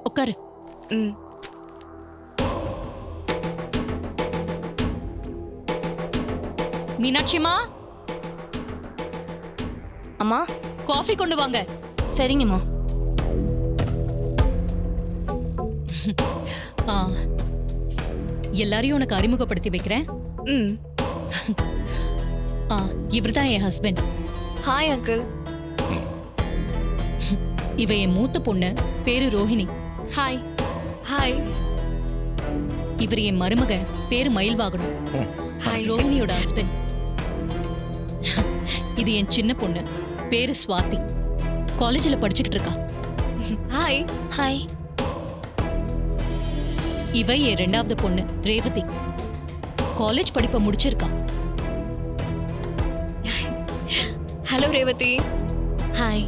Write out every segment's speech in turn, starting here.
உட்காரு. ம். மீனாட்சிமா, அம்மா. காஃபி கொண்டு வாங்க. சரிங்கம்மா. ஆ, எல்லாரையும் உனக்கு அறிமுகப்படுத்தி வைக்கிறேன். ம். இவர்தான் என் ஹஸ்பண்ட். Hi uncle. இவ என் மூத்த பொண்ணு, பேரு ரோஹிணி. ஹாய். ஹாய். இவர் என் மருமக, பேரு மயில்வாகனம். ஹாய். ரோஹிணியோட ஹஸ்பண்ட். இது என் சின்ன பொண்ணு, பேரு ஸ்வாதி. காலேஜ்ல படிச்சுக்கிட்டு இருக்கா. ஹாய். ஹாய். இவ என் 2வது பொண்ணு ரேவதி. காலேஜ் படிப்பை முடிச்சிருக்கா. ஹலோ ரேவதி. ஹாய்.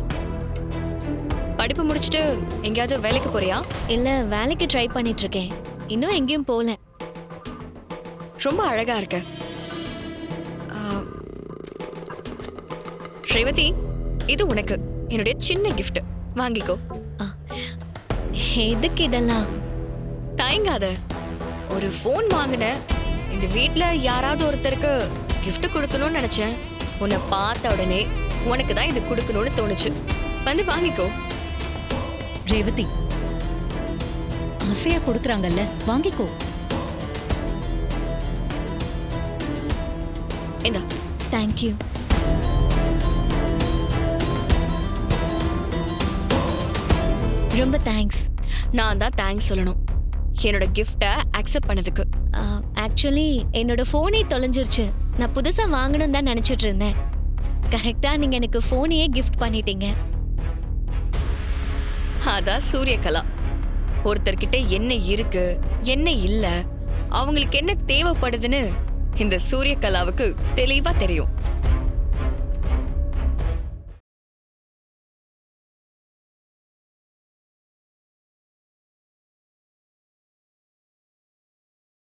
படிப்பு முடிச்சிட்டு எங்கேயாவது வேலைக்கு போறியா? இல்ல, வேலைக்கு ட்ரை பண்ணிட்டு இருக்கேன். இன்னும் எங்கேயும் போல. ரொம்ப அழகா இருக்க. ரேவதி, இது உனக்கு என்னுடைய சின்ன gift. வாங்கிக்கோ. எதுக்கு இதெல்லாம்? தயங்காத. ஒரு ஃபோன் வாங்கின. இந்த வீட்ல யாராவது ஒருத்தருக்கு gift கொடுக்கணும்னு நினைச்சேன். உன்னை பார்த்த உடனே உனக்கு தான் இது கொடுக்கணும்னு தோணுச்சு. வந்து வாங்கிக்கோ. ரேவதி, ஆசையா கொடுக்கறாங்கல்ல, வாங்கிக்கோ. இந்தா. தேங்க்யூ. ரொம்ப தேங்க்ஸ். நான் தான் தேங்க்ஸ் சொல்லணும், என்னோட கிஃப்டை அக்செப்ட் பண்ணதுக்கு. ஆக்சுவலி என்னோட ஃபோனே தொலைஞ்சிருச்சு. நான் புதுசா வாங்கணும் தான் நினைச்சிட்டு இருந்தேன். கரெக்டா நீங்க எனக்கு ஃபோனையே கிஃப்ட் பண்ணிட்டீங்க. அதான் சூரியகலா. ஒருத்தர்கிட்ட என்ன இருக்கு, என்ன இல்ல, அவங்களுக்கு என்ன தேவைப்படுதுன்னு இந்த சூரியகலாவுக்கு தெளிவா தெரியும்.